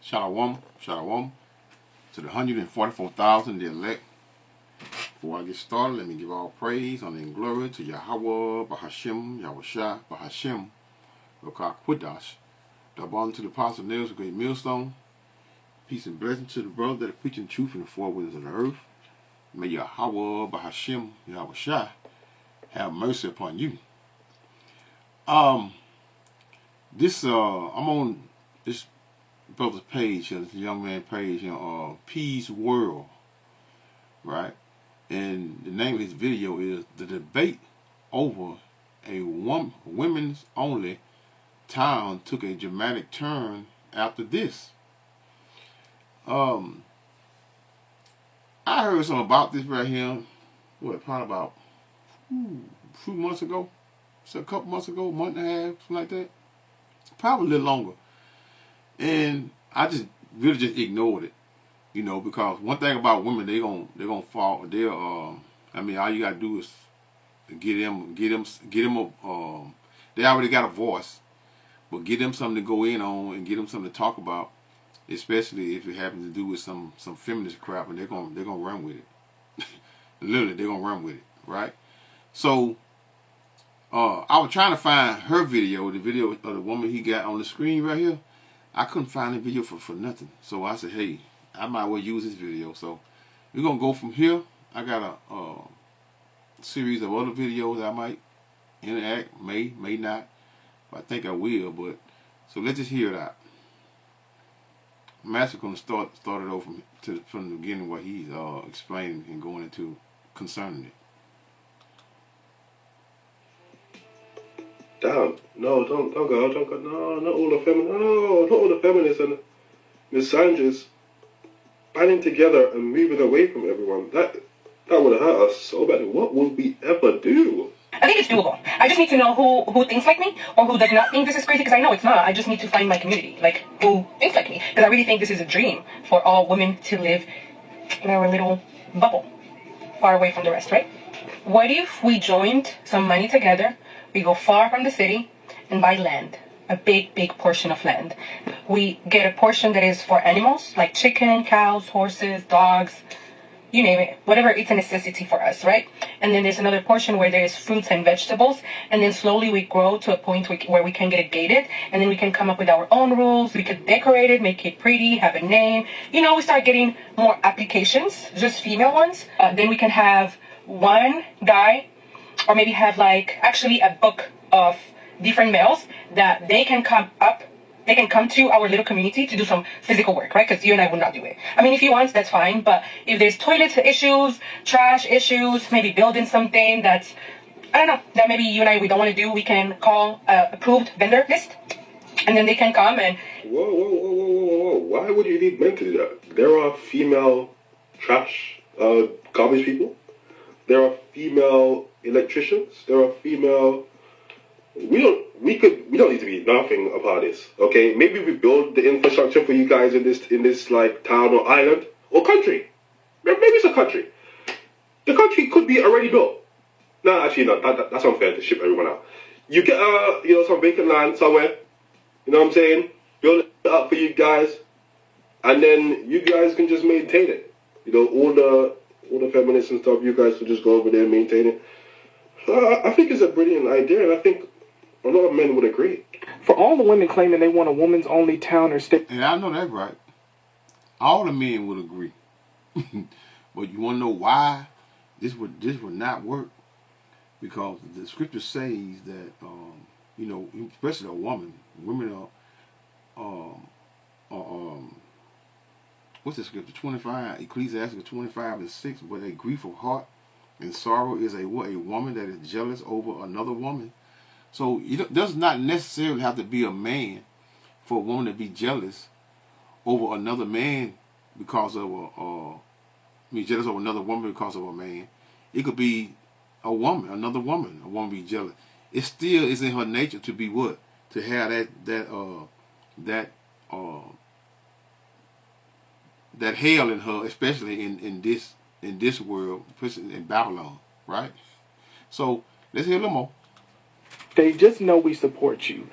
Shalom, shalom to the 144,000, the elect. Before I get started, let me give all praise, honor, and glory to Yahweh, Bahashem, Yahushua, Bahashem, Rokak double honor to the apostle nails, a great millstone. Peace and blessing to the brothers that are preaching truth in the four winds of the earth. May Yahweh, Bahashem, Yahushua have mercy upon you. I'm on this brother's page, this young man page, Peace World, right? And the name of his video is The Debate Over a Women's Only Town Took a Dramatic Turn After This. I heard something about this right here, probably about a few months ago, so a couple months ago, a month and a half, something like that, probably a little longer. And I just really just ignored it, because one thing about women, they're gonna fall. All you gotta do is get them. They already got a voice, but get them something to go in on and get them something to talk about, especially if it happens to do with some feminist crap, and they're gonna run with it. Literally, they're gonna run with it, right? So, I was trying to find her video, the video of the woman he got on the screen right here. I couldn't find the video for nothing. So I said, hey, I might well use this video. So we're going to go from here. I got a series of other videos I might interact, may not. I think I will, but so let's just hear it out. I'm actually going to start it over from the beginning what he's explaining and going into concerning it. Damn, no, don't go, no, not all the feminists and misandrists banding together and moving away from everyone. That would hurt us so badly. What would we ever do? I think it's doable. I just need to know who thinks like me or who does not think this is crazy, because I know it's not. I just need to find my community, like who thinks like me, because I really think this is a dream for all women to live in our little bubble, far away from the rest, right? What if we joined some money together? We go far from the city and buy land, a big portion of land. We get a portion that is for animals, like chicken, cows, horses, dogs, you name it, whatever, it's a necessity for us, right? And then there's another portion where there is fruits and vegetables, and then slowly we grow to a point where we can get it gated, and then we can come up with our own rules. We can decorate it, make it pretty, have a name. We start getting more applications, just female ones. Then we can have one guy, or maybe have actually a book of different males that they can come to our little community to do some physical work, right? Because you and I would not do it. I mean, if he wants, that's fine. But if there's toilet issues, trash issues, maybe building something that maybe you and I, we don't want to do, we can call approved vendor list. And then they can come and... Whoa. Why would you need men to do that? There are female trash, garbage people. There are female electricians. There are female... We don't need to be nothing about this, okay? Maybe we build the infrastructure for you guys in this town or island or country. Maybe it's a country. The country could be already built. No, actually, no. That's unfair to ship everyone out. You get some vacant land somewhere. You know what I'm saying? Build it up for you guys, and then you guys can just maintain it. All the feminists and stuff. You guys can just go over there and maintain it. I think it's a brilliant idea, and I think a lot of men would agree. For all the women claiming they want a woman's only town or state. And I know that's right. All the men would agree. But you want to know why this would not work? Because the scripture says that, especially a woman, women are what's the scripture? 25, Ecclesiastes 25:6. But a grief of heart and sorrow is a woman that is jealous over another woman. So it does not necessarily have to be a man for a woman to be jealous over another man because of jealous over another woman because of a man. It could be a woman, another woman, a woman be jealous. It still is in her nature to be what? To have that hell in her, especially in this world, especially in Babylon, right? So let's hear a little more. They just know we support you.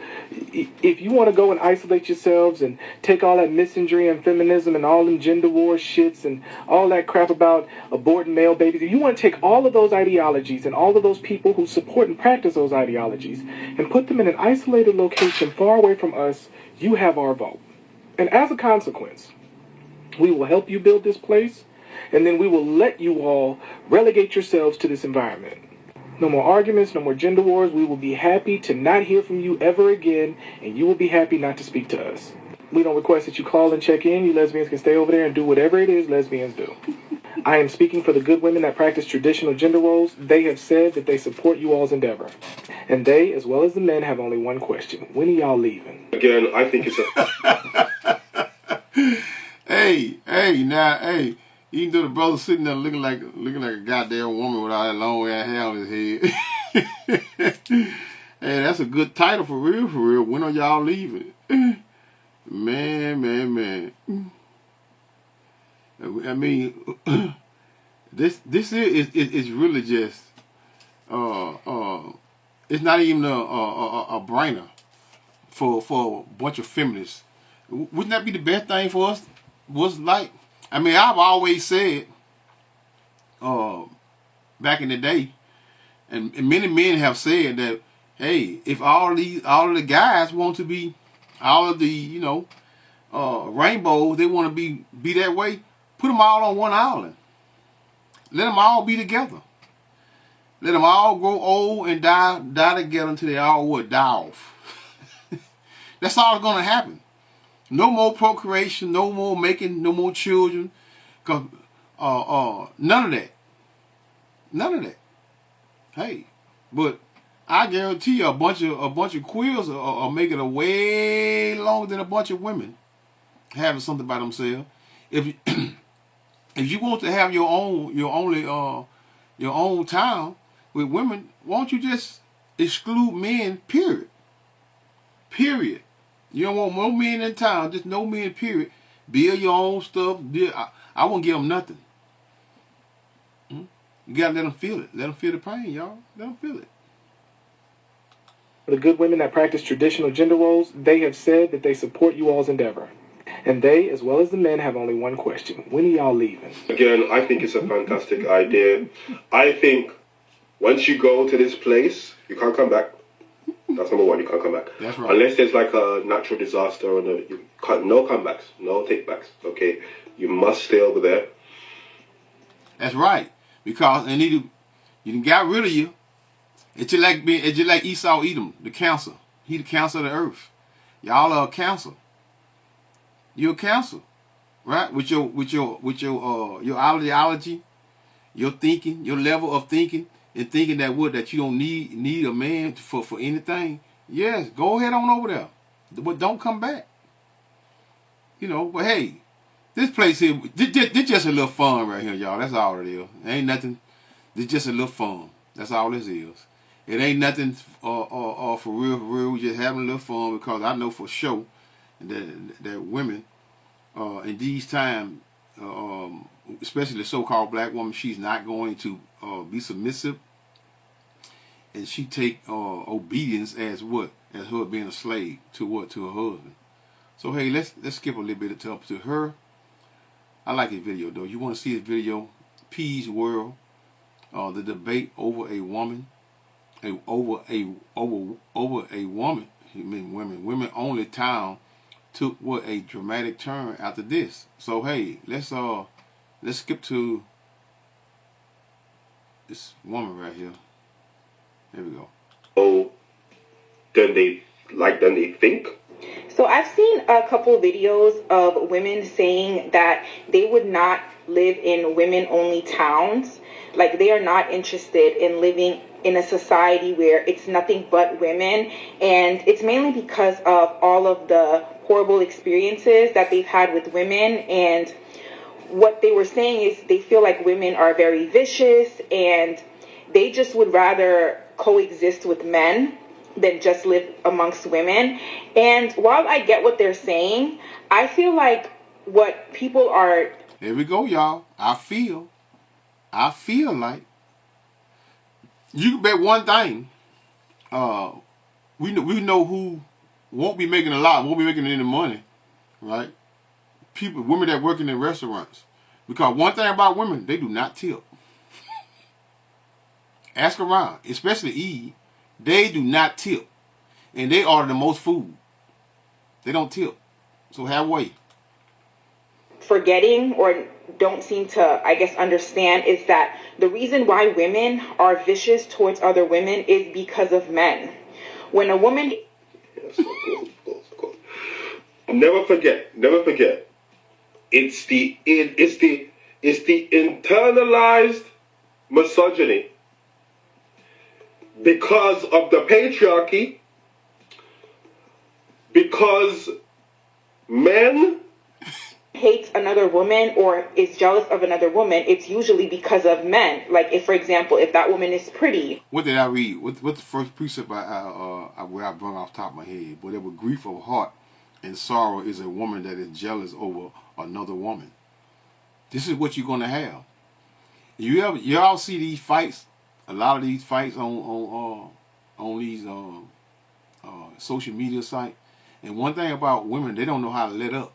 if you want to go and isolate yourselves and take all that misandry and feminism and all them gender war shits and all that crap about aborting male babies, if you want to take all of those ideologies and all of those people who support and practice those ideologies and put them in an isolated location far away from us, you have our vote. And as a consequence, we will help you build this place, and then we will let you all relegate yourselves to this environment. No more arguments, no more gender wars. We will be happy to not hear from you ever again, and you will be happy not to speak to us. We don't request that you call and check in. You lesbians can stay over there and do whatever it is lesbians do. I am speaking for the good women that practice traditional gender roles. They have said that they support you all's endeavor. And they, as well as the men, have only one question. When are y'all leaving? Again, I think it's a... Hey, even though the brother sitting there looking like a goddamn woman with all that long ass hair on his head. Hey, that's a good title for real, for real. When are y'all leaving? Man. I mean, this is really just it's not even a brainer for a bunch of feminists. Wouldn't that be the best thing for us? Was like, I mean, I've always said, back in the day, and many men have said that, hey, if all of the guys want to be, all of the rainbows, they want to be that way, put them all on one island. Let them all be together. Let them all grow old and die together until they all die off. That's all that's gonna happen. No more procreation, no more making, no more children. Cause none of that. None of that. Hey, but I guarantee you a bunch of queers are making it way longer than a bunch of women having something by themselves. If if you want to have your own town with women, won't you just exclude men? Period. You don't want no men in town, just no men, period. Build your own stuff. I won't give them nothing. You gotta let them feel it. Let them feel the pain, y'all. Let them feel it. The good women that practice traditional gender roles, they have said that they support you all's endeavor. And they, as well as the men, have only one question. When are y'all leaving? Again, I think it's a fantastic idea. I think once you go to this place, you can't come back. That's number one, you can't come back. That's right. Unless there's like a natural disaster or no comebacks, no takebacks, okay? You must stay over there. That's right. Because you done got rid of you. It's just like Esau Edom, the cancer. He the cancer of the earth. Y'all are a cancer. You're a cancer. Right? With your ideology, your thinking, your level of thinking. And thinking that you don't need a man for anything. Yes, go ahead on over there. But don't come back. But hey, this place here, this just a little fun right here, y'all. That's all it is. It ain't nothing. It's just a little fun. That's all this is. It ain't nothing for real. We just having a little fun because I know for sure that women in these times, especially the so-called black woman, she's not going to be submissive, and she take obedience as her being a slave to her husband. So hey, let's skip a little bit to her. I like this video though. You want to see this video? Peace World, the debate over a woman, over a woman. I mean women only town took a dramatic turn after this. So hey, let's skip to this woman right here. There we go. Oh, than they think. So I've seen a couple videos of women saying that they would not live in women-only towns. Like they are not interested in living in a society where it's nothing but women. And it's mainly because of all of the horrible experiences that they've had with women. And what they were saying is they feel like women are very vicious and they just would rather coexist with men than just live amongst women. And while I get what they're saying, I feel like what people are... Here we go, y'all. I feel like you can bet one thing. We know who won't be making a lot, won't be making any money, right? Women that work in the restaurants. Because one thing about women, they do not tip. Ask around, especially Eve. They do not tip. And they order the most food. They don't tip. So have way. Forgetting or don't seem to, I guess, understand is that the reason why women are vicious towards other women is because of men. When a woman... Yes, of course. Never forget. It's the internalized misogyny because of the patriarchy, because men hates another woman or is jealous of another woman, it's usually because of men. Like, if, for example, if that woman is pretty. What did I read? What's the first precept where I brought off the top of my head? Whatever grief of heart and sorrow is a woman that is jealous over another woman. This is what you're going to have. Y'all see these fights? A lot of these fights on these social media sites. And one thing about women, they don't know how to let up.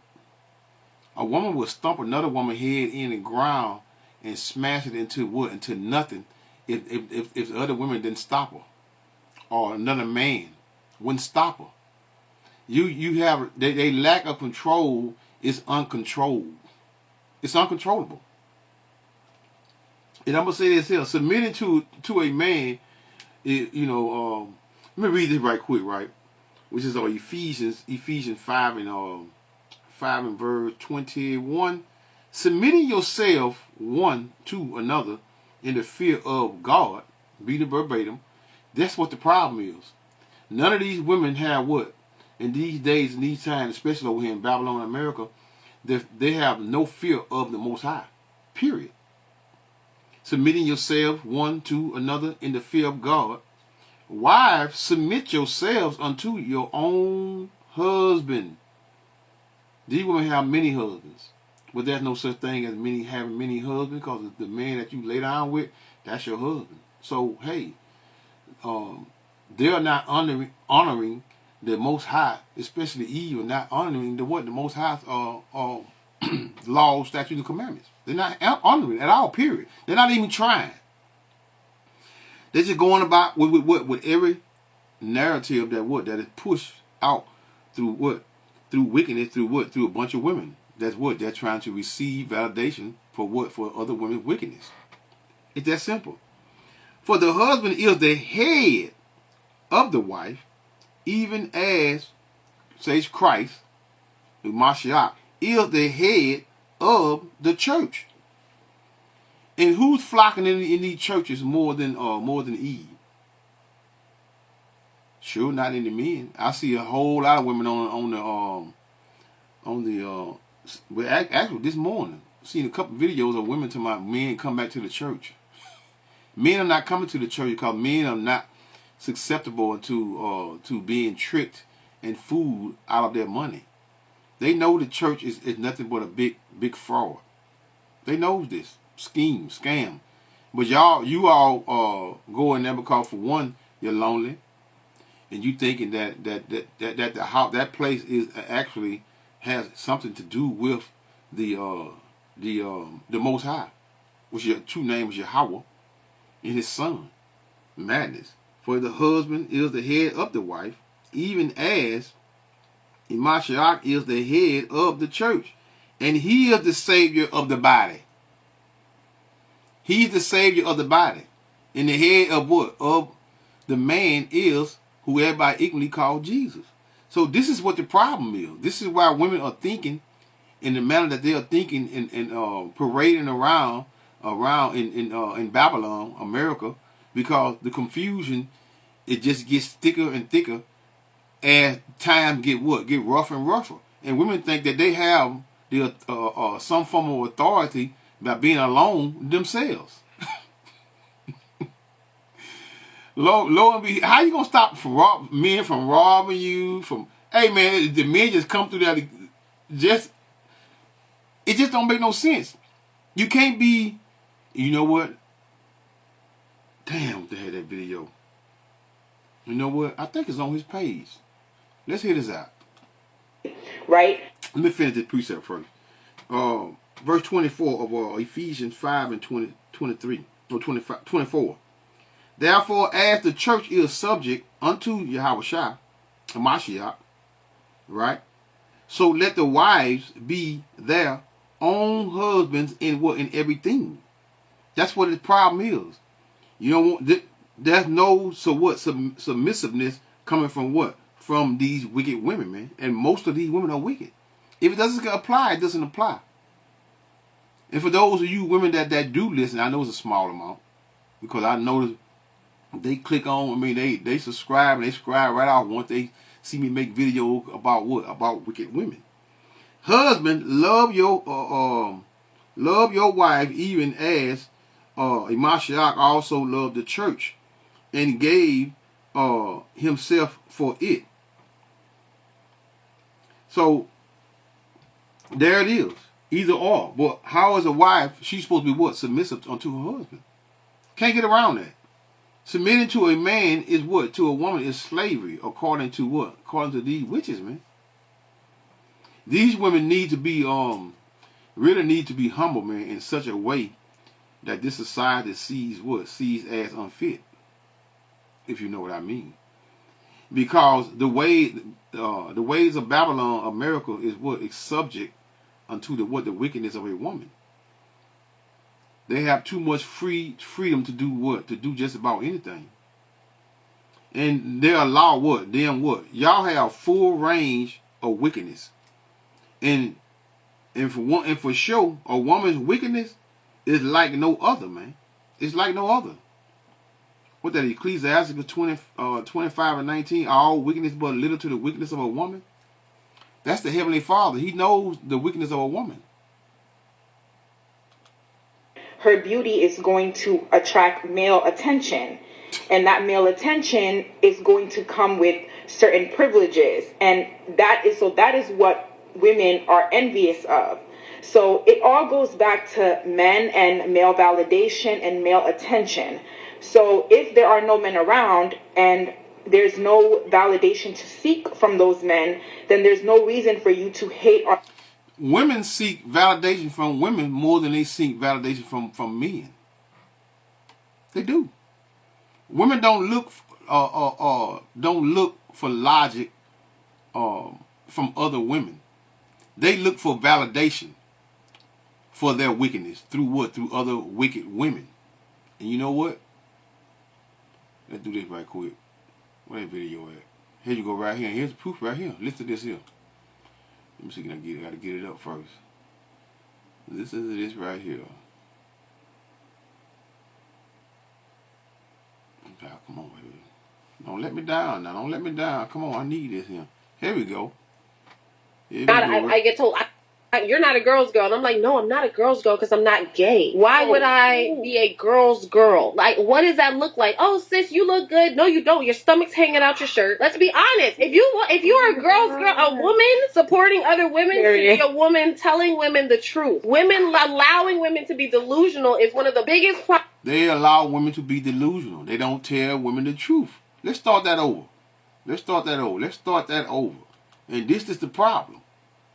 A woman will stomp another woman's head in the ground and smash it into wood, into nothing, if the other women didn't stop her, or another man wouldn't stop her. You have they lack of control is uncontrolled. It's uncontrollable. And I'm gonna say this here: submitting to a man, let me read this right quick, right? Which is Ephesians 5 and verse 21. Submitting yourself one to another in the fear of God, be the verbatim. That's what the problem is. None of these women have what? In these days, in these times, especially over here in Babylon, America, they have no fear of the Most High. Period. Submitting yourself one to another in the fear of God. Wives, submit yourselves unto your own husband. These women have many husbands. But there's no such thing as having many husbands, because the man that you lay down with, that's your husband. So, hey, they're not honoring the Most High, especially Eve, are not honoring the Most High's laws, statutes, and commandments. They're not honoring it at all, period. They're not even trying. They're just going about with every narrative that is pushed out through wickedness, through a bunch of women. That's what they're trying to receive validation for other women's wickedness. It's that simple. For the husband is the head of the wife, even as, says Christ, the Mashiach, is the head of the church. And who's flocking in these churches more than Eve? Sure, not in the men. I see a whole lot of women actually this morning, seen a couple videos of women to my men come back to the church. Men are not coming to the church because men are not susceptible to being tricked and fooled out of their money. They know the church is nothing but a big fraud. They know this scam. But you all go in there because, for one, you're lonely, and you thinking that the house, that place is actually has something to do with the Most High, which your true name is Yahweh, and His Son. Madness. For the husband is the head of the wife, even as Mashiach is the head of the church, and He is the Savior of the body. He's the Savior of the body, and the head of what? Of the man is who everybody equally called Jesus. So this is what the problem is. This is why women are thinking in the manner that they are thinking and parading around in Babylon, America, because the confusion, it just gets thicker and thicker as times get rougher and rougher. And women think that they have some form of authority by being alone themselves. Lo and behold, how you gonna stop men from robbing you? Hey man, the men just come through that. It just don't make no sense. You can't be. You know what? Damn, they had that video. You know what? I think it's on his page. Let's hear this out. right? Let me finish this precept first. Verse 24 of Ephesians 5 and 23, or 25, 24. Therefore, as the church is subject unto Yahushua, Mashiach, right? So let the wives be their own husbands in what? In everything. That's what the problem is. You don't want, there's no, so what, submissiveness coming from what? From these wicked women, man. And most of these women are wicked. If it doesn't apply, it doesn't apply. And for those of you women that do listen, I know it's a small amount, because I notice they click on, I mean, they subscribe, and they subscribe right out once they see me make videos about what? About wicked women. Husband, love your wife, even as Mashiach also loved the church and gave himself for it. So there it is. Either or. But how is a wife, she's supposed to be what? Submissive unto her husband. Can't get around that. Submitting to a man is what? To a woman is slavery, according to what? According to these witches, man. These women need to be really need to be humble, man, in such a way that this society sees what? Sees as unfit. If you know what I mean. Because the ways of Babylon, America, is what? Is subject unto the wickedness of a woman. They have too much freedom to do what? To do just about anything. And they allow what? Them what? Y'all have full range of wickedness. And for sure, a woman's wickedness is like no other, man. It's like no other. What that Ecclesiastes 25 and 19, all wickedness but little to the wickedness of a woman. That's the Heavenly Father. He knows the wickedness of a woman. Her beauty is going to attract male attention. And that male attention is going to come with certain privileges. And that is what women are envious of. So it all goes back to men and male validation and male attention. So if there are no men around and there's no validation to seek from those men, then there's no reason for you to hate. Women seek validation from women more than they seek validation from men. They do. Women don't look for logic from other women. They look for validation for their wickedness through what? Through other wicked women. And you know what? Let's do this right quick. Where that video at? Here you go right here. Here's the proof right here. Listen to this here. Let me see, can I get it? I gotta get it up first. Listen to this right here. Okay, come on, baby. Don't let me down now. Don't let me down. Come on, I need this here. Here we go. Here we go. I get told, you're not a girl's girl. And I'm like, no, I'm not a girl's girl because I'm not gay. Why would I be a girl's girl? Like, what does that look like? Oh, sis, you look good. No, you don't. Your stomach's hanging out your shirt. Let's be honest. If you're a girl's girl, a woman supporting other women, should be a woman telling women the truth. Women allowing women to be delusional is one of the biggest problems. They allow women to be delusional. They don't tell women the truth. Let's start that over. Let's start that over. And this is the problem.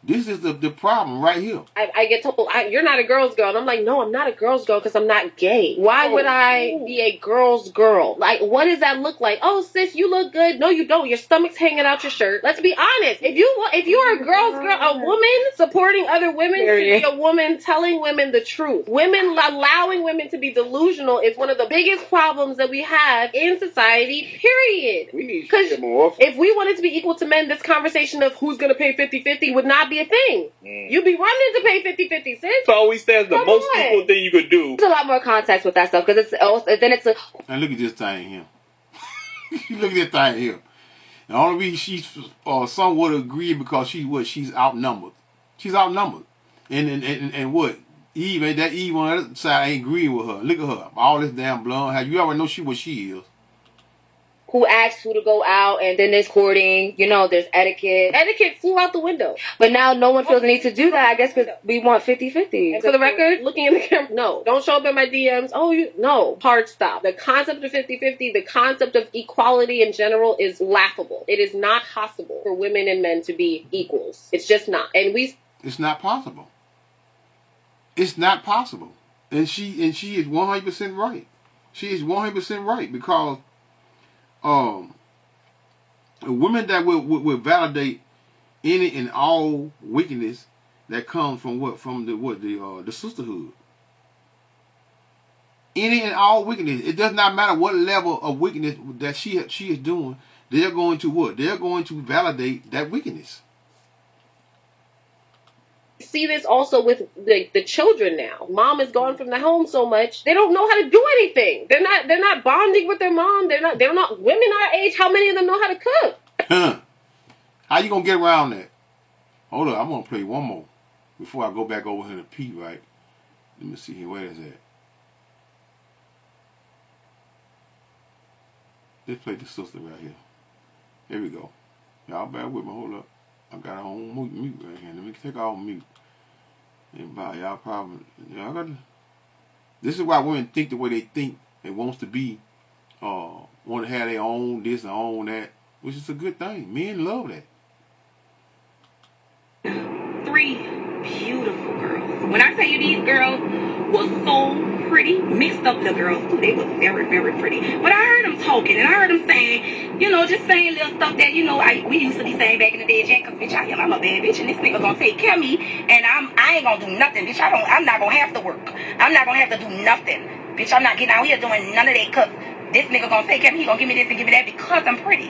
This is the problem right here. I get told, you're not a girl's girl. And I'm like, no, I'm not a girl's girl because I'm not gay. Why would I be a girl's girl? Like, what does that look like? Oh, sis, you look good. No, you don't. Your stomach's hanging out your shirt. Let's be honest. If you're a girl's girl, a woman supporting other women should be a woman telling women the truth. Women allowing women to be delusional is one of the biggest problems that we have in society, period. We need to get more often. If we wanted to be equal to men, this conversation of who's going to pay 50-50 would not be a thing. You'd be running to pay 50-50, sis. It always says the most equal thing you could do. There's a lot more context with that stuff because And look at this thing here. Look at this thing here. The only reason she's somewhat agree because she's outnumbered. She's outnumbered. And what? Eve, that Eve on the other side ain't agreeing with her. Look at her. All this damn blonde hair. You already know what she is. who asks who to go out, and then there's courting, you know, there's etiquette. Etiquette flew out the window. But now no one feels the need to do that, I guess, because we want 50-50. And for the record, looking in the camera, no. Don't show up in my DMs. No. Hard stop. The concept of 50-50, the concept of equality in general is laughable. It is not possible for women and men to be equals. It's just not. And it's not possible. It's not possible. And she is 100% right. She is 100% right, because women that will validate any and all wickedness that comes from the sisterhood. Any and all wickedness. It does not matter what level of wickedness that she is doing. They're going to what? They're going to validate that wickedness. see this also with the children now. Mom is gone from the home so much, they don't know how to do anything. They're not bonding with their mom. They're not women our age. How many of them know how to cook? Huh. How you gonna get around that? Hold on, I'm gonna play one more before I go back over here to Pete, right? Let me see here, where is that? Let's play the sister right here. Here we go. Y'all bear with me, hold up. I got her on mute right here. Let me take her on mute. Y'all probably, y'all got to, this is why women think the way they think. They wants to be, want to have their own this and own that, which is a good thing. Men love that. 3 beautiful girls. When I tell you these girls was so pretty, mixed up the girls too, they was very, very pretty. But I heard them talking and I heard them saying, just saying little stuff that, we used to be saying back in the day, Jack, cause bitch, I'm a bad bitch and this nigga gonna take care of me and I ain't gonna do nothing, bitch. I'm not gonna have to work. I'm not gonna have to do nothing. Bitch, I'm not getting out here doing none of that cause this nigga gonna take care of me, he gonna give me this and give me that because I'm pretty.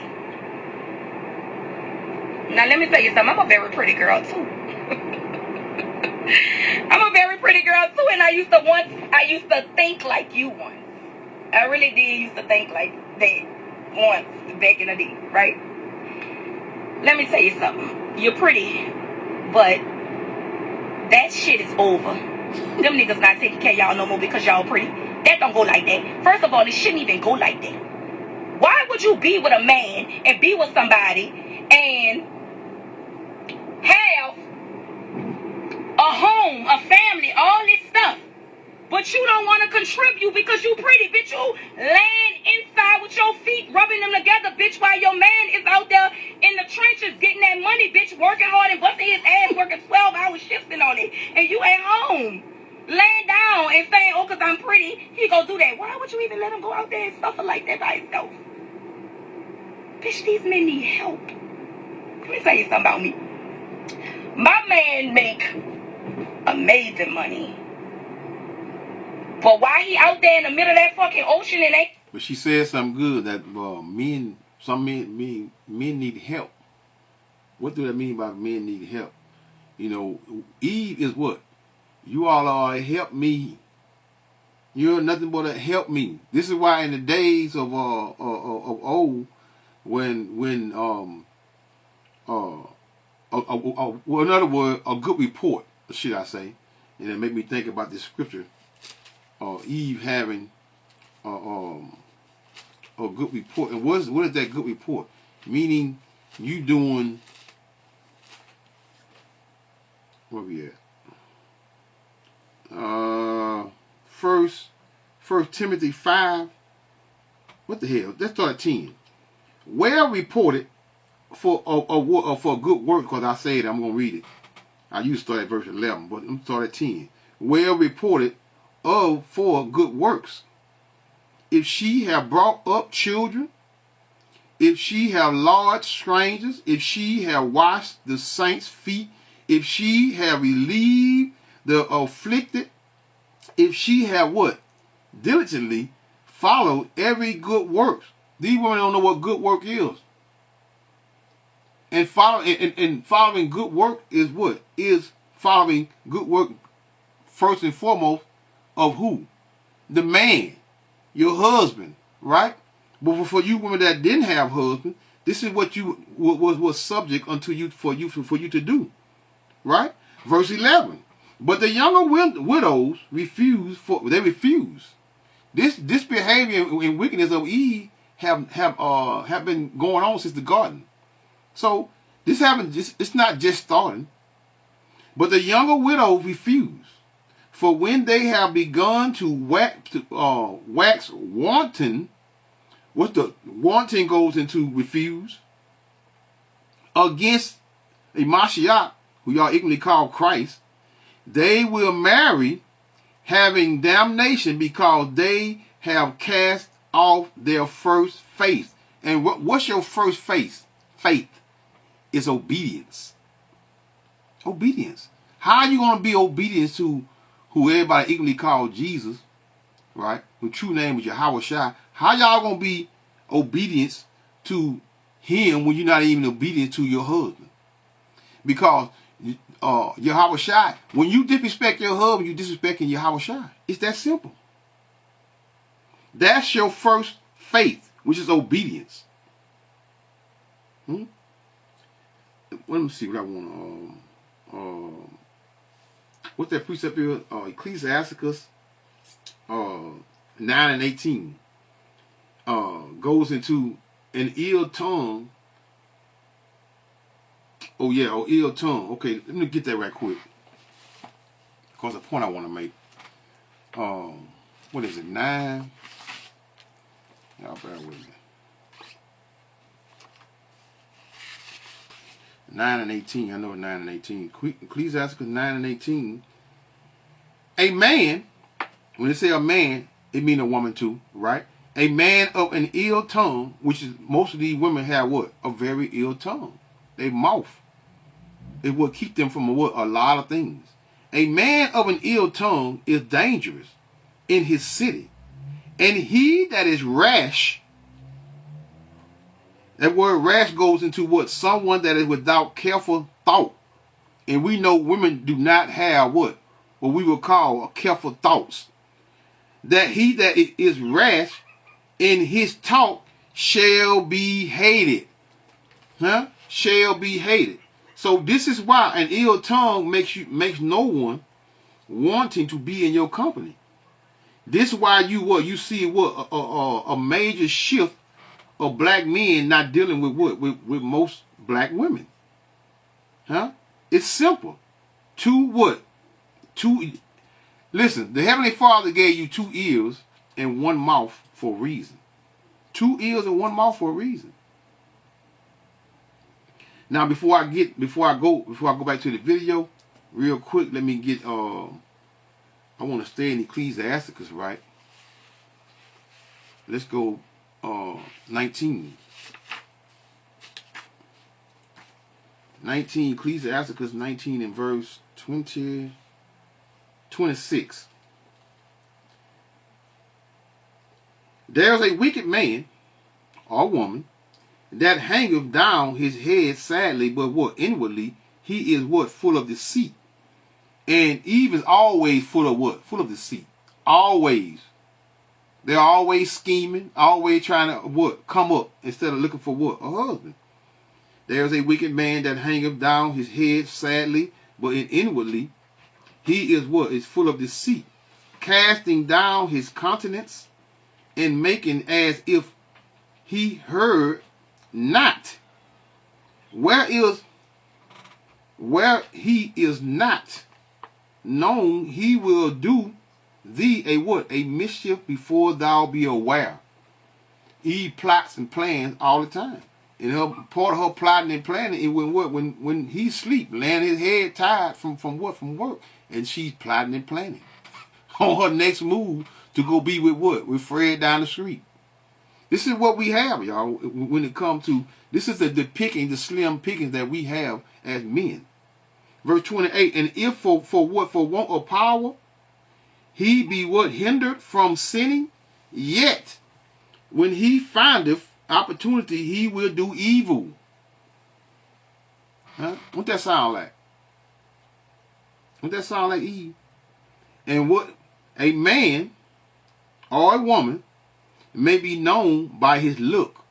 Now let me tell you something, I'm a very pretty girl too. I'm a very pretty girl too, and I used to think like you once. I really did used to think like that once back in the day, right? Let me tell you something. You're pretty, but that shit is over. Them niggas not taking care of y'all no more because y'all pretty. That don't go like that. First of all, it shouldn't even go like that. Why would you be with a man and be with somebody and have a home, a family, all this stuff, but you don't want to contribute because you pretty, bitch? You laying inside with your feet, rubbing them together, bitch, while your man is out there in the trenches getting that money, bitch, working hard and busting his ass, working 12-hour shifts on it, and you at home laying down and saying, oh, because I'm pretty, he gonna do that. Why would you even let him go out there and suffer like that by himself? Bitch, these men need help. Let me tell you something about me. My man make amazing money, but why he out there in the middle of that fucking ocean and they... But she said something good that some men need help. What do that mean by men need help? Eve is what? You all are help me. You're nothing but a help me. This is why in the days of old, when in other words, a good report, should I say, and it made me think about this scripture, Eve having a good report. And what is that good report? Meaning you doing, where we at? First Timothy 5. What the hell? Let's start at 10. Well reported for a good work, because I said I'm going to read it. I used to start at verse 11, but I'm starting at 10. Well reported for good works. If she have brought up children, if she have lodged strangers, if she have washed the saints' feet, if she have relieved the afflicted, if she have what? Diligently followed every good work. These women don't know what good work is. And following good work is what? Is following good work first and foremost of who? The man, your husband, right? But for you women that didn't have husband, this is what you was subject unto you for you to do, right? Verse 11. But the younger widows refuse. This behavior and wickedness of Eve have been going on since the garden. So this happened. It's not just starting. But the younger widows refuse. For when they have begun to wax wanton, what the wanton goes into refuse, against a Mashiach, who y'all ignorantly call Christ, they will marry, having damnation, because they have cast off their first faith. And what's your first faith? Faith is obedience. Obedience. How are you going to be obedient to who everybody ignorantly called Jesus, right? Whose true name is Yahweh Shai? How y'all going to be obedience to him when you're not even obedient to your husband? Because Yahweh Shai, when you disrespect your husband, you're disrespecting Yahweh Shai. It's that simple. That's your first faith, which is obedience. Let me see what I want. What's that precept here? Ecclesiasticus 9:18 goes into an ill tongue. Ill tongue. Okay, let me get that right quick. Because the point I want to make. What is it? 9. Y'all bear with me. 9:18. I know 9:18. Ecclesiasticus 9:18. A man, when they say a man, it means a woman too, right? A man of an ill tongue, which is most of these women have what? A very ill tongue. Their mouth. It will keep them from what? A lot of things. A man of an ill tongue is dangerous in his city. And he that is rash, that word rash goes into what? Someone that is without careful thought. And we know women do not have what we would call careful thoughts. That he that is rash in his talk shall be hated. Shall be hated. So this is why an ill tongue makes no one wanting to be in your company. This is why you see a major shift of black men not dealing with most black women. It's simple. Listen, the Heavenly Father gave you 2 ears and 1 mouth for a reason. 2 ears and 1 mouth for a reason. Now before I go back to the video, real quick, let me get I want to stay in Ecclesiasticus, right? Let's go 19. Ecclesiasticus 19 in verse 26. There's a wicked man or woman that hangeth down his head sadly, but what? Inwardly he is what? Full of deceit. And Eve is always full of what? Full of deceit. Always. They're always scheming, always trying to what? Come up instead of looking for what? A husband. There's a wicked man that hangeth down his head sadly, but inwardly he is what? Is full of deceit, casting down his countenance and making as if he heard not. Where he is not known, he will do thee a what? A mischief before thou be aware. He plots and plans all the time. And part of her plotting and planning is when he sleep, laying his head tired from what? From work. And she's plotting and planning on her next move to go be with what? With Fred down the street. This is what we have, y'all, when it comes to, this is the picking, the slim pickings that we have as men. Verse 28, and if for want of power, he be what? Hindered from sinning, yet when he findeth opportunity, he will do evil. What that sound like? What that sound like Eve? And what a man or a woman may be known by his look,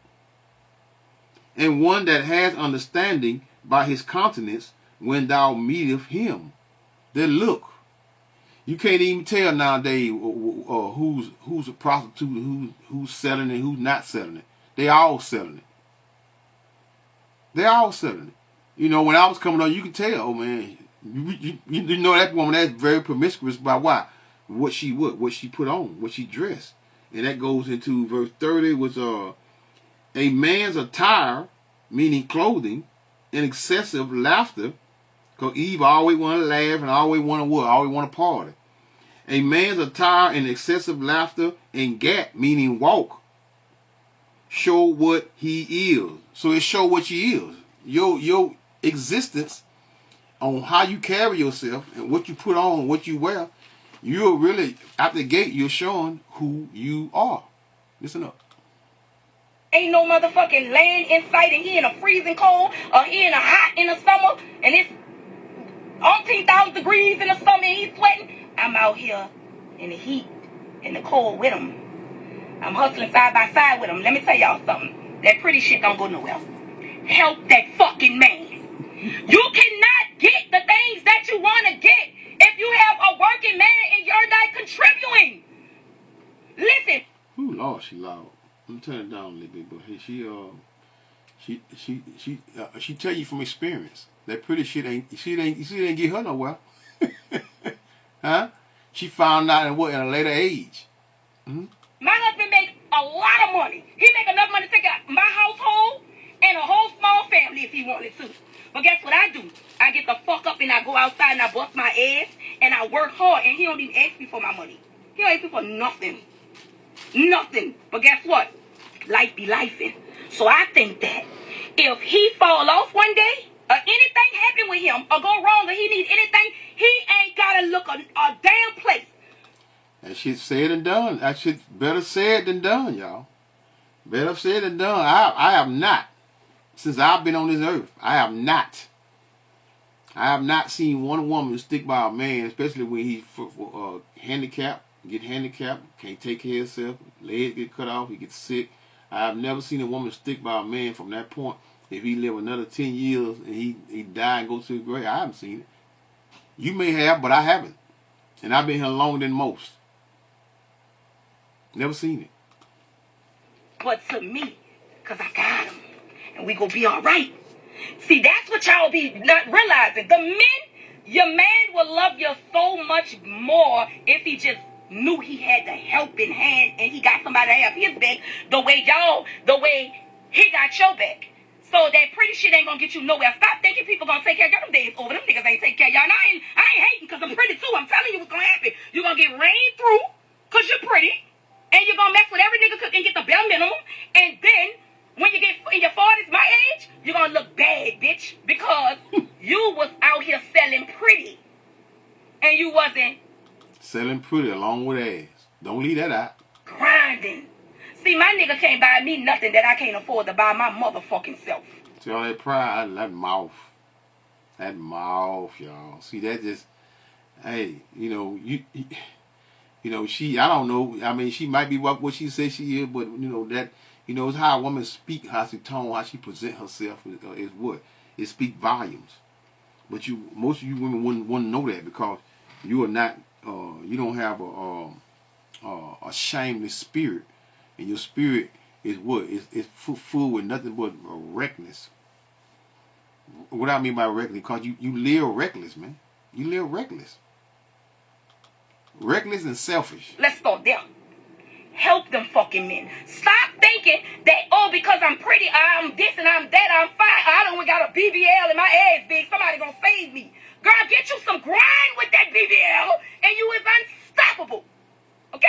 and one that has understanding by his countenance when thou meeteth him. The look. You can't even tell nowadays who's a prostitute, who's selling it, who's not selling it. They all selling it. They all selling it. You know, when I was coming up, you could tell, oh man, you know that woman that's very promiscuous by why? What she put on, what she dressed. And that goes into verse 30 was a man's attire, meaning clothing, and excessive laughter, because Eve always want to laugh and always want to what? Always want to party. A man's attire and excessive laughter and gait, meaning walk, show what he is. So it show what you is. Your existence on how you carry yourself and what you put on, what you wear, you're really, out the gate, you're showing who you are. Listen up. Ain't no motherfucking land in sight, and he in a freezing cold, or he in a hot in the summer, and it's 18,000 degrees in the summer, and he's sweating. I'm out here in the heat, in the cold with him. I'm hustling side by side with him. Let me tell y'all something. That pretty shit don't go nowhere. Help that fucking man. You cannot get the things that you want to get if you have a working man and you're not contributing. Listen. Ooh, Lord, she loud. I'm turn it down a little bit, but hey, she tell you from experience that pretty shit ain't get her nowhere. Huh? She found out in a later age. Mm-hmm. My husband makes a lot of money. He make enough money to take out my household and a whole small family if he wanted to. But guess what I do? I get the fuck up and I go outside and I bust my ass and I work hard, and he don't even ask me for my money. He don't ask me for nothing. Nothing. But guess what? Life be lifing. So I think that if he fall off one day, or anything happen with him, or go wrong, or he need anything, he ain't gotta look a damn place. That shit said and done. That shit better said than done, y'all. Better said than done. I have not, since I've been on this earth, I have not seen one woman stick by a man, especially when he's handicapped, can't take care of himself, leg get cut off, he gets sick. I have never seen a woman stick by a man from that point. If he live another 10 years and he die and go to the grave, I haven't seen it. You may have, but I haven't. And I've been here longer than most. Never seen it. But to me, because I got him, and we gonna be all right. See, that's what y'all be not realizing. The men, your man will love you so much more if he just knew he had the helping hand and he got somebody to have his back the way he got your back. So that pretty shit ain't gonna get you nowhere. Stop thinking people gonna take care of you. Them days over. Them niggas ain't take care of y'all. And I ain't hating because I'm pretty too. I'm telling you what's gonna happen. You're gonna get rained through because you're pretty. And you're gonna mess with every nigga and get the bare minimum. And then when you get in your 40s, my age, you're gonna look bad, bitch. Because you was out here selling pretty. And you wasn't selling pretty along with ass. Don't leave that out. Grinding. See, my nigga can't buy me nothing that I can't afford to buy my motherfucking self. See all that pride, that mouth. That mouth, y'all. See, that just, hey, you know, she, I don't know, I mean, she might be what she says she is, but, you know, that, you know, it's how a woman speak, how she tone, how she present herself is what? It speak volumes. But most of you women wouldn't know that because you are not, you don't have a shameless spirit. And your spirit is what? It's full with nothing but reckless. What I mean by reckless, because you live reckless, man. You live reckless. Reckless and selfish. Let's go there. Help them fucking men. Stop thinking that, oh, because I'm pretty, I'm this and I'm that, I'm fine. I don't got a BBL and my ass big. Somebody gonna save me. Girl, get you some grind with that BBL and you is unstoppable. Okay?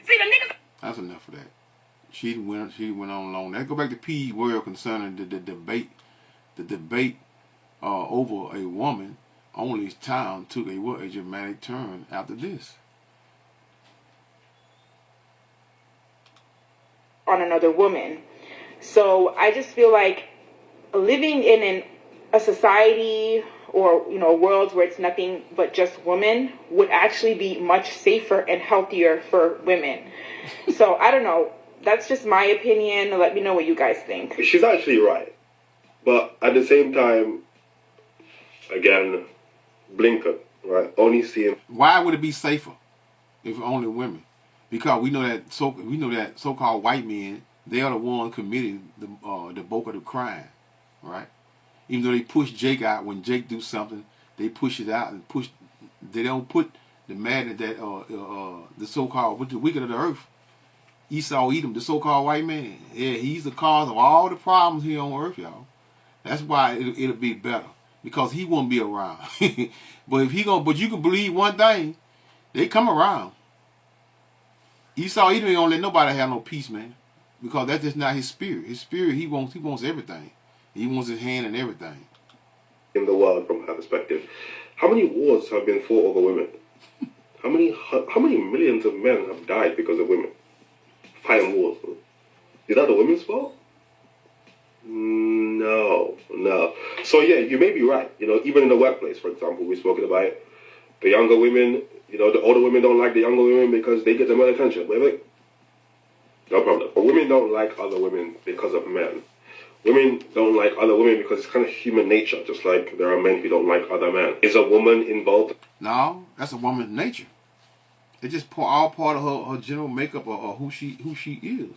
See, the niggas... That's enough of that. She went on long. Let's go back to P world concerning the debate. The debate over a woman only town took a dramatic turn after this. On another woman. So I just feel like living in a society or, you know, worlds where it's nothing but just women would actually be much safer and healthier for women. So I don't know. That's just my opinion. Let me know what you guys think. She's actually right. But at the same time, again, blinker, right? Only seeing. Why would it be safer if only women? Because we know that so-called white men They are the ones committing the bulk of the crime, right? Even though they push Jake out when Jake do something, they push it out and push. They don't put the man that the so-called the wicked of the earth, Esau Edom, the so-called white man. Yeah, he's the cause of all the problems here on earth, y'all. That's why it'll be better, because he won't be around. But but you can believe one thing, they come around. Esau Edom ain't gonna let nobody have no peace, man, because that's just not his spirit. His spirit, he wants everything. He wants his hand in everything. In the world, from her perspective, how many wars have been fought over women? How many millions of men have died because of women fighting wars? Is that the women's fault? No. So yeah, you may be right. Even in the workplace, for example, we've spoken about it. The younger women, the older women don't like the younger women because they get the more attention. Wait. No problem. But women don't like other women because of men. Women don't like other women because it's kind of human nature, just like there are men who don't like other men. Is a woman involved? No, that's a woman's nature. It's just all part of her general makeup or who she is.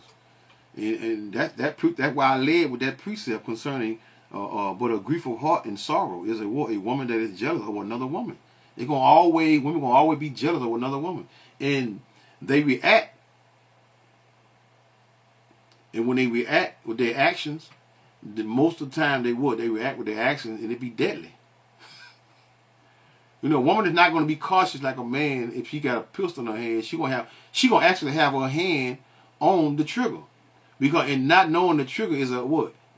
And that's why I led with that precept concerning but a grief of heart and sorrow is a woman that is jealous of another woman. Women gonna always be jealous of another woman. And they react. And when they react with their actions, most of the time they react with their actions, and it be deadly. A woman is not going to be cautious like a man. If she got a pistol in her hand, she gonna actually have her hand on the trigger, because in not knowing the trigger is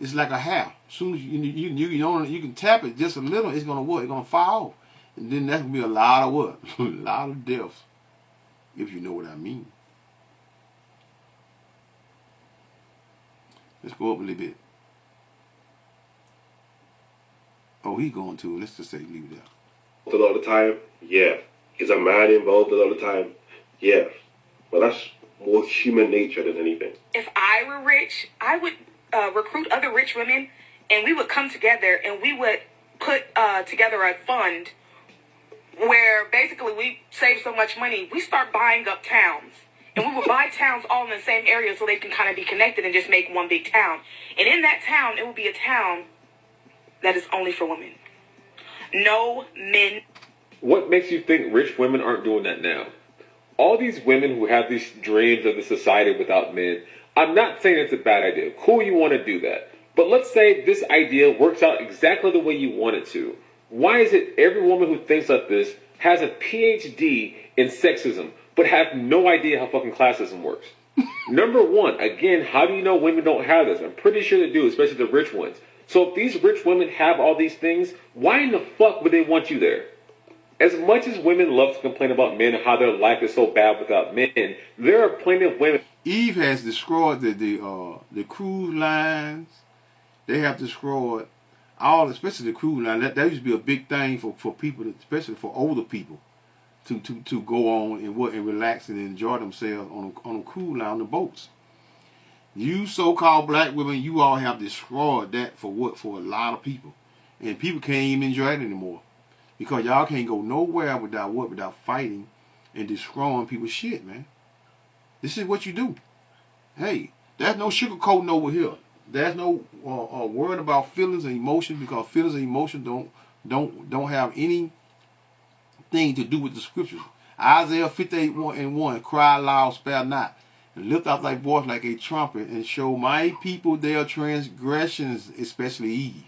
it's like a hair. As soon as you can tap it just a little, it's gonna It's gonna fire off, and then that's gonna be a lot of a lot of deaths, if you know what I mean. Let's go up a little bit. Oh, he going to it. Let's just say leave it there. A lot of the time, yeah. Is a man involved a lot of the time? Yeah. But that's more human nature than anything. If I were rich, I would recruit other rich women, and we would come together and we would put together a fund where basically we save so much money, we start buying up towns. And we would buy towns all in the same area so they can kind of be connected and just make one big town. And in that town, it would be a town that is only for women. No men. What makes you think rich women aren't doing that now? All these women who have these dreams of the society without men, I'm not saying it's a bad idea. Cool, you want to do that. But let's say this idea works out exactly the way you want it to. Why is it every woman who thinks like this has a PhD in sexism, but have no idea how fucking classism works? Number one, again, how do you know women don't have this? I'm pretty sure they do, especially the rich ones. So if these rich women have all these things, why in the fuck would they want you there? As much as women love to complain about men and how their life is so bad without men, there are plenty of women. Eve has destroyed the cruise lines. They have destroyed especially the cruise line. That used to be a big thing for people, especially for older people, to go on and relax and enjoy themselves on a cruise line, on the boats. You so-called black women, you all have destroyed that for a lot of people, and people can't even enjoy it anymore, because y'all can't go nowhere without fighting and destroying people's shit, man. This is what you do. Hey, there's no sugarcoating over here. There's no worrying about feelings and emotions, because feelings and emotions don't have anything to do with the scriptures. Isaiah 58:1, cry loud, spare not, and lift up thy voice like a trumpet, and show my people their transgressions, especially Eve.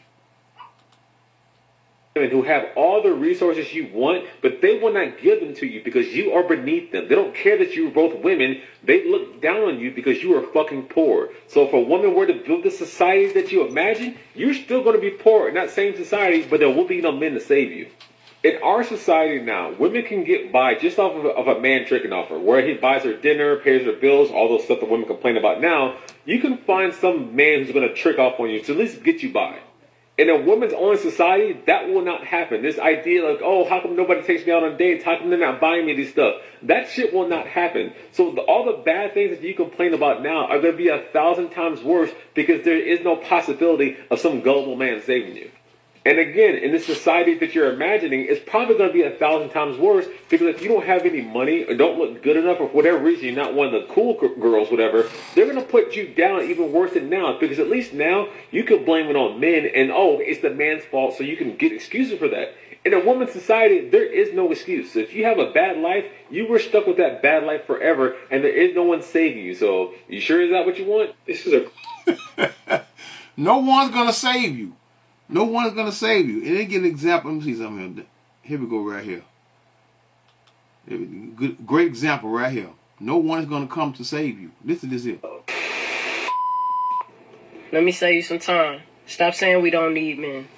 Who have all the resources you want, but they will not give them to you because you are beneath them. They don't care that you're both women. They look down on you because you are fucking poor. So if a woman were to build the society that you imagine, you're still going to be poor in that same society, but there will be no men to save you. In our society now, women can get by just off of a man tricking off her, where he buys her dinner, pays her bills, all those stuff that women complain about now. You can find some man who's going to trick off on you to at least get you by. In a woman's own society, that will not happen. This idea like, oh, how come nobody takes me out on dates? How come they're not buying me this stuff? That shit will not happen. So all the bad things that you complain about now are going to be 1,000 times worse because there is no possibility of some gullible man saving you. And again, in the society that you're imagining, it's probably going to be 1,000 times worse, because if you don't have any money or don't look good enough, or for whatever reason you're not one of the cool girls, whatever, they're going to put you down even worse than now, because at least now you can blame it on men and, oh, it's the man's fault, so you can get excuses for that. In a woman's society, there is no excuse. So if you have a bad life, you were stuck with that bad life forever, and there is no one saving you. So, you sure is that what you want? This is a No one's going to save you. No one's going to save you. And they get an example. Let me see something here. Here we go right here. Good, great example right here. No one's going to come to save you. Listen to this here. Let me save you some time. Stop saying we don't need men.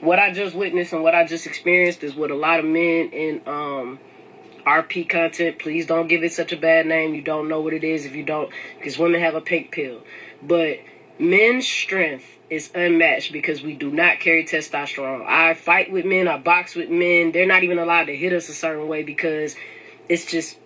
What I just witnessed and what I just experienced is what a lot of men in RP content, please don't give it such a bad name. You don't know what it is if you don't, because women have a pink pill. But men's strength is unmatched because we do not carry testosterone. I fight with men, I box with men. They're not even allowed to hit us a certain way because it's just,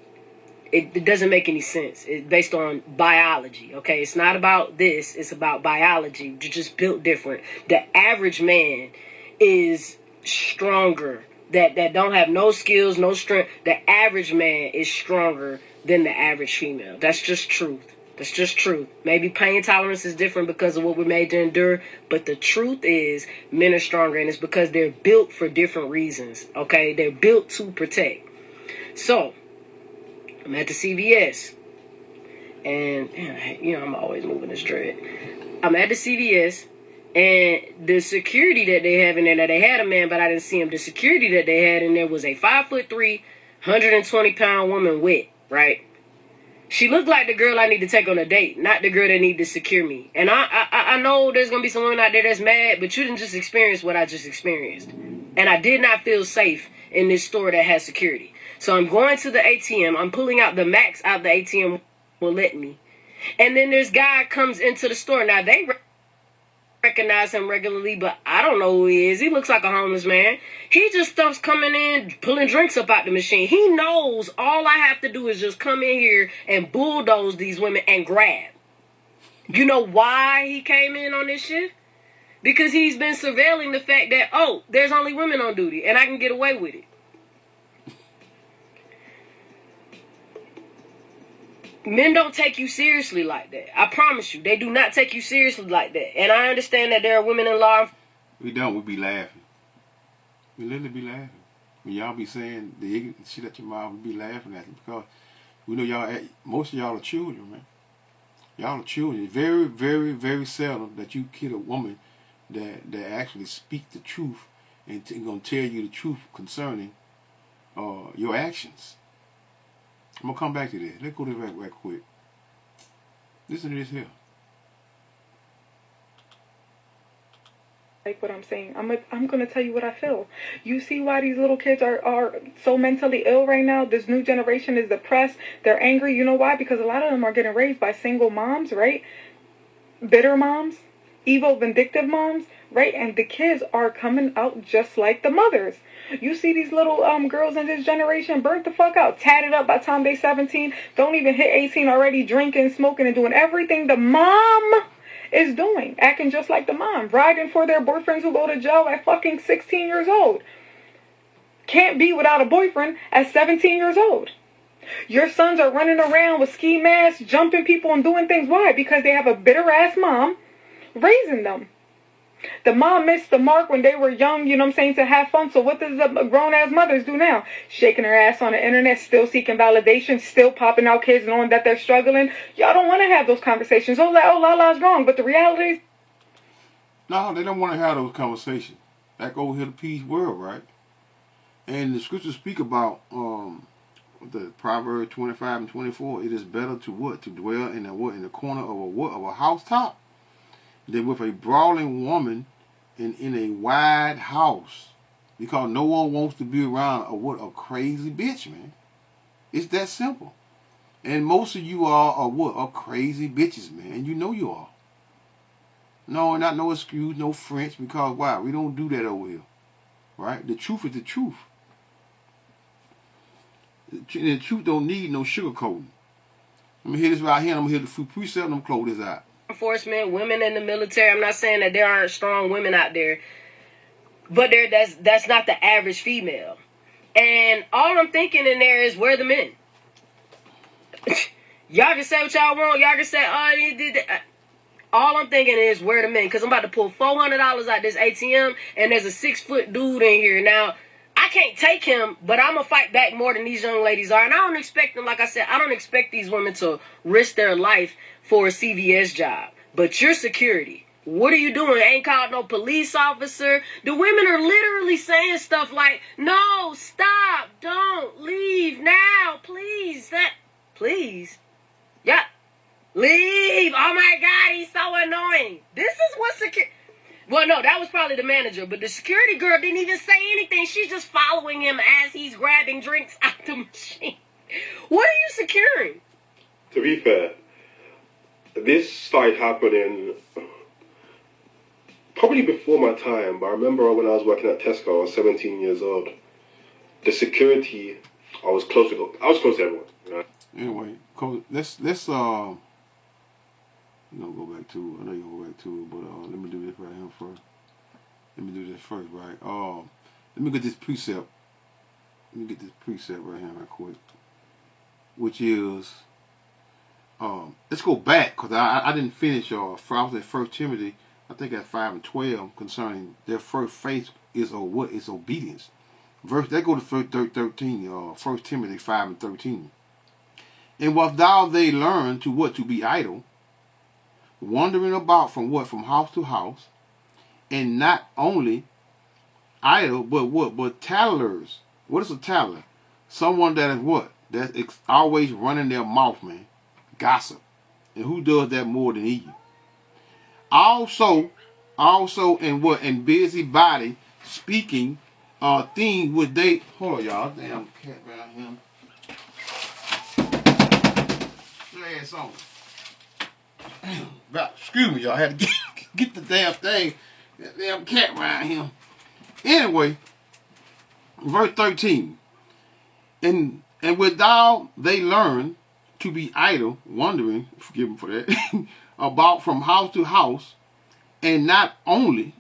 it doesn't make any sense. It's based on biology, okay? It's not about this, it's about biology. You're just built different. The average man is stronger, that don't have no skills, no strength. The average man is stronger than the average female. That's just truth. That's just truth. Maybe pain tolerance is different because of what we're made to endure, but the truth is men are stronger, and it's because they're built for different reasons, okay? They're built to protect. So, I'm at the CVS, and, you know, I'm always moving this dread. I'm at the CVS, and the security that they have in there, now they had a man, but I didn't see him. The security that they had in there was a 5'3", 120-pound woman wet, right? She looked like the girl I need to take on a date, not the girl that need to secure me. And I know there's going to be some women out there that's mad, but you didn't just experience what I just experienced. And I did not feel safe in this store that has security. So I'm going to the ATM. I'm pulling out the max out the ATM will let me. And then this guy comes into the store. Now, they recognize him regularly, but I don't know who he is. He looks like a homeless man. He just starts coming in, pulling drinks up out the machine. He knows all I have to do is just come in here and bulldoze these women and grab. You know why he came in on this shift? Because he's been surveilling the fact that, oh, there's only women on duty and I can get away with it. Men don't take you seriously like that. I promise you. They do not take you seriously like that. And I understand that there are women in law. We don't. We be laughing. We literally be laughing. When y'all be saying the ignorant shit at your mouth, we be laughing at it because we know y'all, most of y'all are children, man. Y'all are children. It's very, very, very seldom that you kid a woman that actually speak the truth and gonna tell you the truth concerning your actions. I'm going to come back to this. Let's go to this right quick. Listen to this here. Like what I'm saying. I'm going to tell you what I feel. You see why these little kids are so mentally ill right now? This new generation is depressed. They're angry. You know why? Because a lot of them are getting raised by single moms, right? Bitter moms. Evil, vindictive moms, right? And the kids are coming out just like the mothers. You see these little girls in this generation burnt the fuck out, tatted up by the time they 17, don't even hit 18 already, drinking, smoking, and doing everything the mom is doing, acting just like the mom, bragging for their boyfriends who go to jail at fucking 16 years old. Can't be without a boyfriend at 17 years old. Your sons are running around with ski masks, jumping people and doing things. Why? Because they have a bitter ass mom raising them. The mom missed the mark when they were young, you know what I'm saying, to have fun. So what does the grown-ass mothers do now? Shaking her ass on the internet, still seeking validation, still popping out kids knowing that they're struggling. Y'all don't want to have those conversations. Oh, Lala's wrong. But the reality is... No, they don't want to have those conversations. Back over here to peace world, right? And the scriptures speak about the Proverbs 25 and 24. It is better to what? To dwell in the corner of a housetop than with a brawling woman in a wide house, because no one wants to be around a crazy bitch, man. It's that simple. And most of you are crazy bitches, man. And you know you are. No, not no excuse, no French, because why? We don't do that over here, right? The truth is the truth. The truth don't need no sugarcoating. Let me hear this right here. I'm gonna hear the precept. And I'm gonna close this out. Enforcement, women in the military. I'm not saying that there aren't strong women out there. but that's not the average female. And all I'm thinking in there is, where are the men? Y'all can say what y'all want. Y'all can say, oh, you did that. All I'm thinking is, where are the men? Because I'm about to pull $400 out this ATM, and there's a 6-foot dude in here. Now, I can't take him, but I'm going to fight back more than these young ladies are. And I don't expect them, like I said, I don't expect these women to risk their life for a CVS job. But your security, what are you doing? Ain't called no police officer. The women are literally saying stuff like, no, stop, don't, leave now, please. Please? Yeah. Leave. Oh my God, he's so annoying. This is what security... Well, no, that was probably the manager, but the security girl didn't even say anything. She's just following him as he's grabbing drinks out the machine. What are you securing? To be fair, this started happening probably before my time, but I remember when I was working at Tesco, I was 17 years old. The security, I was close to everyone. You know? Anyway, let's go back to it. I know you're gonna go back to it, but let me do this right here first. Let me do this first, right? Let me get this precept. Let me get this precept right here right quick. Which is, let's go back, because I didn't finish, I was at 1 Timothy, I think at 5 and 12, concerning their first faith is what? Is obedience. Let's go to 13, 1 Timothy 5 and 13. And what thou they learn to what? To be idle, wandering about from what? From house to house, and not only idle, but what? But tattlers. What is a tattler? Someone that is what? That's always running their mouth, man. Gossip. And who does that more than he? Also, and what? And busybody speaking things which they... Hold on, y'all. Damn cat around here. Ass on. Excuse me, y'all. I had to get the damn thing. That damn cat around here. Anyway, verse 13. And withal they learn to be idle, wandering, forgive me for that, about from house to house, and not only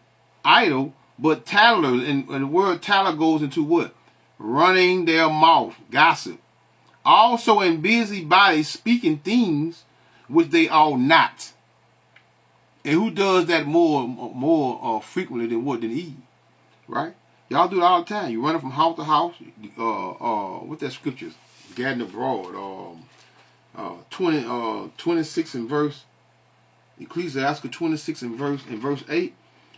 idle, but tattlers. And the word tattler goes into what? Running their mouth, gossip. Also in busybodies speaking things which they ought not. And who does that more frequently than what? Than Eve, right? Y'all do it all the time. You running from house to house. What's that scripture? Gadding abroad. 26 in verse. Ecclesiastes 26 in verse 8.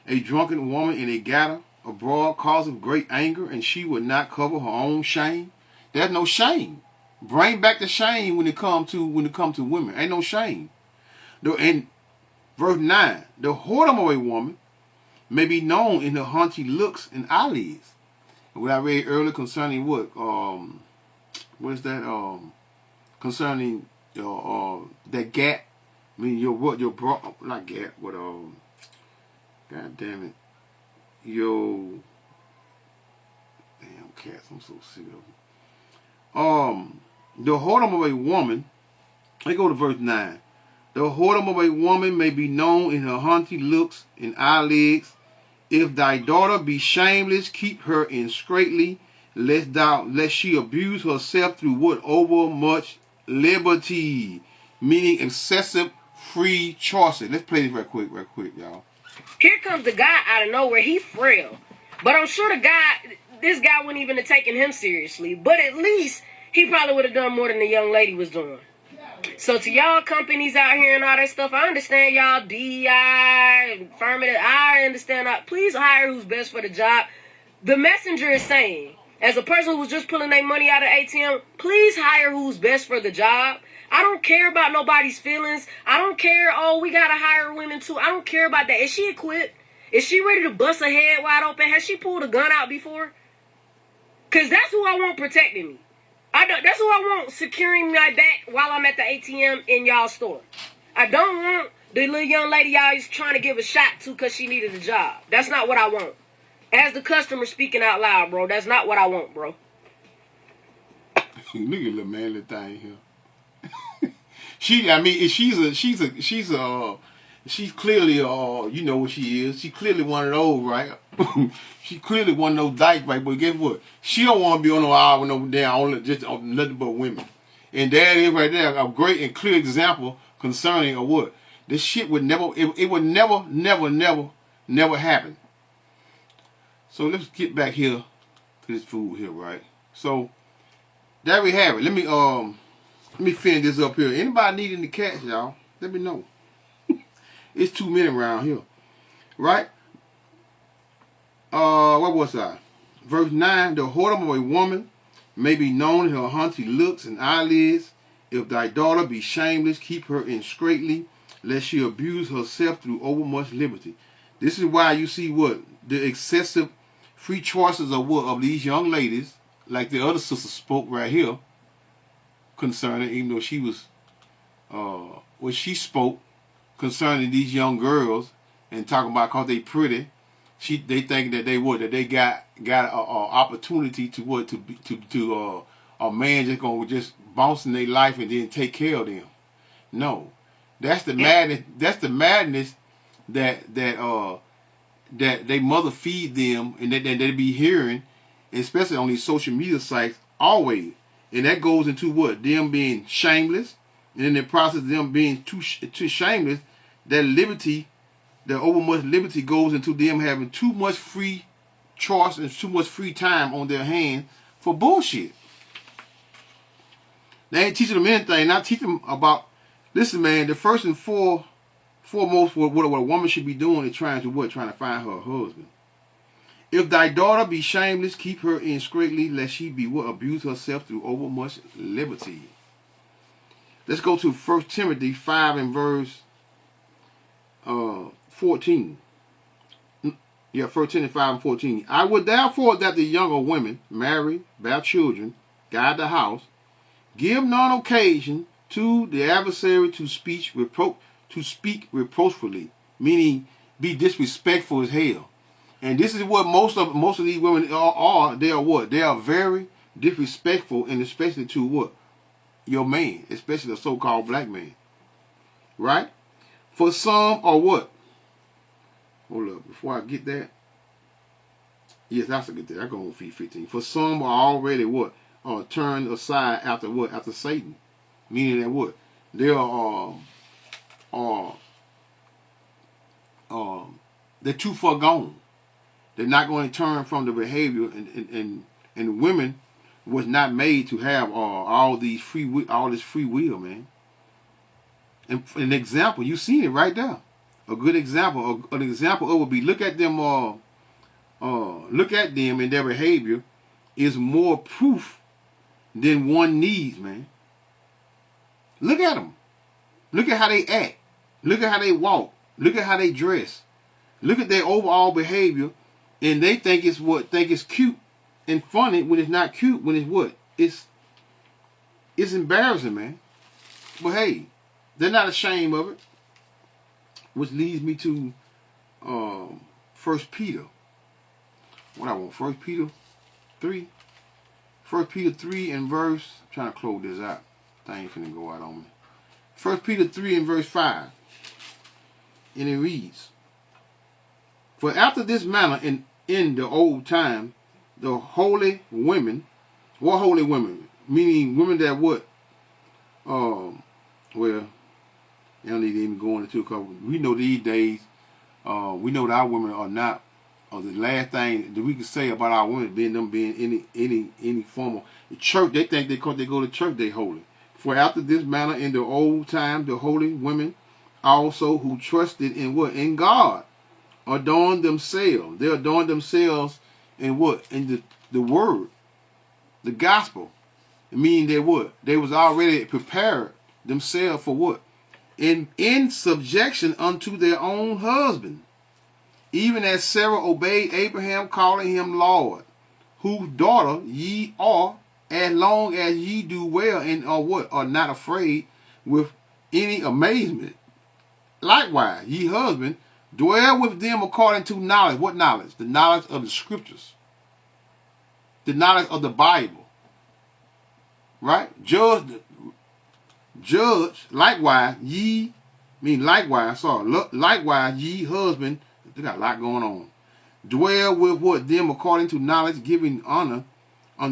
A drunken woman in a gather abroad causeth great anger, and she would not cover her own shame. There's no shame. Bring back the shame when it come to women. Ain't no shame. And verse 9, the whoredom of a woman may be known in her haughty looks and eyelids. And what I read earlier concerning what? What is that? Concerning that gap. I mean your bra, not gap, but God damn it. Damn cats, I'm so sick of them. The whoredom of a woman, let's go to verse 9. The whoredom of a woman may be known in her haughty looks and eyelids. If thy daughter be shameless, keep her in straitly, lest she abuse herself through what? Over much liberty, meaning excessive free choices. Let's play this right quick, y'all. Here comes the guy out of nowhere. He's frail, but I'm sure this guy wouldn't even have taken him seriously. But at least he probably would have done more than the young lady was doing. So to y'all companies out here and all that stuff, I understand y'all DEI, affirmative. I understand that. Please hire who's best for the job. The messenger is saying, as a person who's just pulling their money out of ATM, please hire who's best for the job. I don't care about nobody's feelings. I don't care, we got to hire women too. I don't care about that. Is she equipped? Is she ready to bust her head wide open? Has she pulled a gun out before? Because that's who I want protecting me. That's who I want securing my back while I'm at the ATM in y'all store. I don't want the little young lady y'all is trying to give a shot to because she needed a job. That's not what I want. As the customer speaking out loud, bro, that's not what I want, bro. Look at little man, little thing here. She's clearly, you know what she is. She clearly one of those, right? She clearly one of those dyke right, but guess what? She don't want to be on no aisle with no damn only just on nothing but women. And there it is right there, a great and clear example concerning a what? This shit would never, it would never happen. So let's get back here to this food here, right? So there we have it. Let me finish this up here. Anybody needing the cats, y'all? Let me know. It's 2 minutes around here, right? What was I? Verse 9, the whoredom of a woman may be known in her haughty looks and eyelids. If thy daughter be shameless, keep her in straitly, lest she abuse herself through overmuch liberty. This is why you see what? The excessive free choices of what? Of these young ladies, like the other sister spoke right here, concerning, even though she was, what she spoke concerning these young girls and talking about because they pretty, they think that they got a opportunity to what to a man just gonna just bounce in their life and then take care of them. No, that's the madness. That's the madness that they mother feed them and that they be hearing, especially on these social media sites always. And that goes into what? Them being shameless, and in the process of them being too shameless, that liberty, that overmuch liberty goes into them having too much free choice and too much free time on their hands for bullshit. They ain't teaching them anything. Not teaching them about, listen, man, the first and foremost what a woman should be doing is trying to find her husband. If thy daughter be shameless, keep her in straitly, lest she be abuse herself through overmuch liberty. Let's go to 1 Timothy 5 and verse 14. Yeah, 1 Timothy 5 and 14. I would therefore that the younger women marry, bear children, guide the house, give none occasion to the adversary to speak reproachfully, meaning be disrespectful as hell. And this is what most of these women are. They are what? They are very disrespectful, and especially to what? Your man, especially the so-called black man. Right? For some are what? Hold up, before I get that. Yes, I should get that. I go on feet 15. For some are already what? Turned aside after what? After Satan. Meaning that what? They are they're too far gone. They're not going to turn from the behavior, and women was not made to have all this free will, man. And an example, you seen it right there. A good example, an example of would be look at them and their behavior is more proof than one needs, man. Look at them. Look at how they act. Look at how they walk. Look at how they dress. Look at their overall behavior. And they think it's cute and funny when it's not cute, when it's what? It's embarrassing, man. But hey, they're not ashamed of it. Which leads me to 1 Peter. What I want, 1 Peter 3. 1 Peter 3 and verse, I'm trying to close this out. Thing finna go out on me. 1 Peter 3 and verse 5. And it reads, for after this manner in the old time, the holy women, what holy women? Meaning women that what? Well, you don't need to even go into it because we know these days, we know that our women are not, or the last thing that we can say about our women being any form of the church. They think because they go to church, they holy. For after this manner in the old time, the holy women also who trusted in what? In God. Adorn themselves. They adorn themselves in what? In the word, the gospel. Meaning they what? They was already prepared themselves for what? In subjection unto their own husband. Even as Sarah obeyed Abraham, calling him Lord, whose daughter ye are, as long as ye do well and are what? Are not afraid with any amazement. Likewise, ye husband, dwell with them according to knowledge. What knowledge? The knowledge of the scriptures. The knowledge of the Bible. Right? Judge, likewise, likewise, ye husband, they got a lot going on. Dwell with what them according to knowledge, giving honor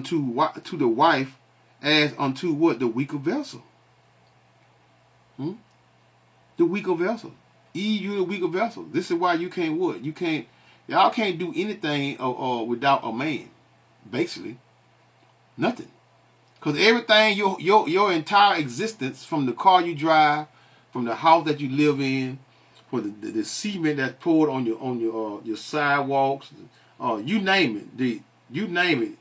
to the wife as unto what? The weaker vessel. The weaker vessel. Eve, you the weaker vessel. This is why you can't what? Y'all can't do anything without a man. Basically. Nothing. Because everything, your entire existence, from the car you drive, from the house that you live in, for the cement that's poured on your sidewalks, you name it. You name it.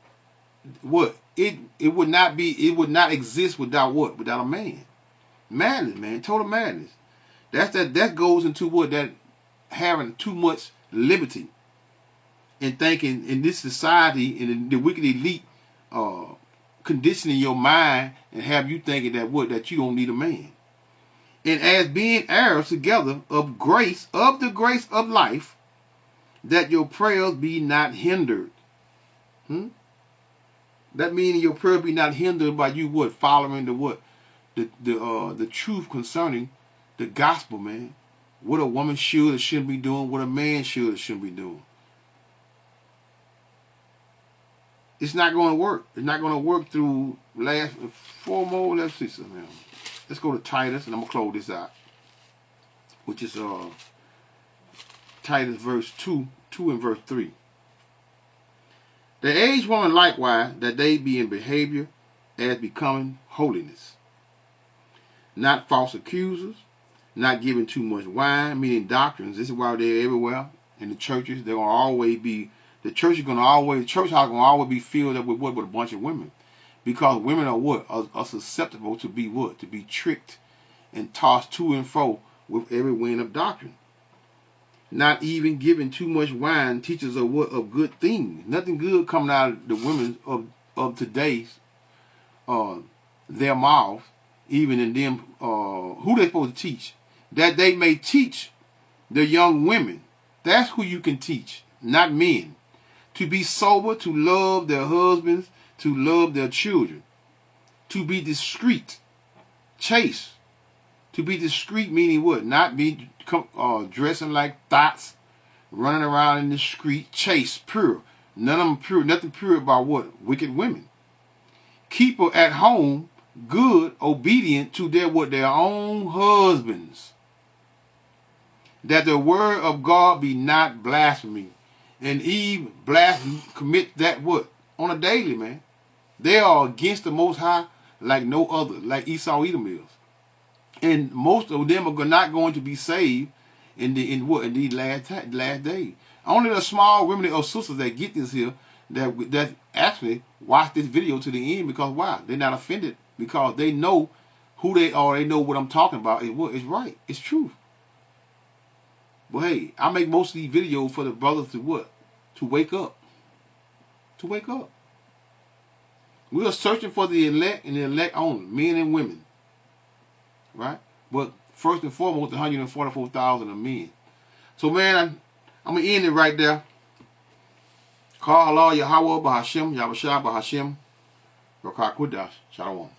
What? It would not exist without what? Without a man. Madness, man. Total madness. That goes into what? That having too much liberty and thinking in this society and in the wicked elite conditioning your mind and have you thinking that you don't need a man. And as being heirs together of the grace of life, that your prayers be not hindered. That means your prayers be not hindered by you what? Following the truth concerning the gospel, man. What a woman should or shouldn't be doing, what a man should or shouldn't be doing. It's not going to work. It's not going to work through last 4 more. Let's see something. Let's go to Titus, and I'm going to close this out. Which is Titus verse 2 and verse 3. The aged woman likewise, that they be in behavior as becoming holiness. Not false accusers, not giving too much wine, meaning doctrines. This is why they're everywhere in the churches. They're going to always be, the church house is going to always be filled up with what? With a bunch of women. Because women are what? Are susceptible to be what? To be tricked and tossed to and fro with every wind of doctrine. Not even giving too much wine, teachers of what? Of good things. Nothing good coming out of the women of today's their mouths, even in them who they supposed to teach. That they may teach the young women. That's who you can teach, not men. To be sober, to love their husbands, to love their children, to be discreet, chaste. To be discreet meaning what? Not be dressing like thoughts, running around in the street, chaste, pure. None of them pure. Nothing pure about what? Wicked women. Keep her at home, good, obedient to their own husbands. That the word of God be not blasphemy. And Eve commit that what? On a daily, man. They are against the Most High like no other, like Esau Edom is. And most of them are not going to be saved in these last days. Only the small remnant of sisters that get this here, that actually watch this video to the end, because why? They're not offended, because they know who they are. They know what I'm talking about. It's right. It's truth. But hey, I make most of these videos for the brothers to what? To wake up. To wake up. We are searching for the elect and the elect only, men and women. Right? But first and foremost, the 144,000 of men. So man, I'm going to end it right there. Call Allah Yahweh Bahashim, Yahweh Shah Bahashim, Rakak Kudash, Shalom.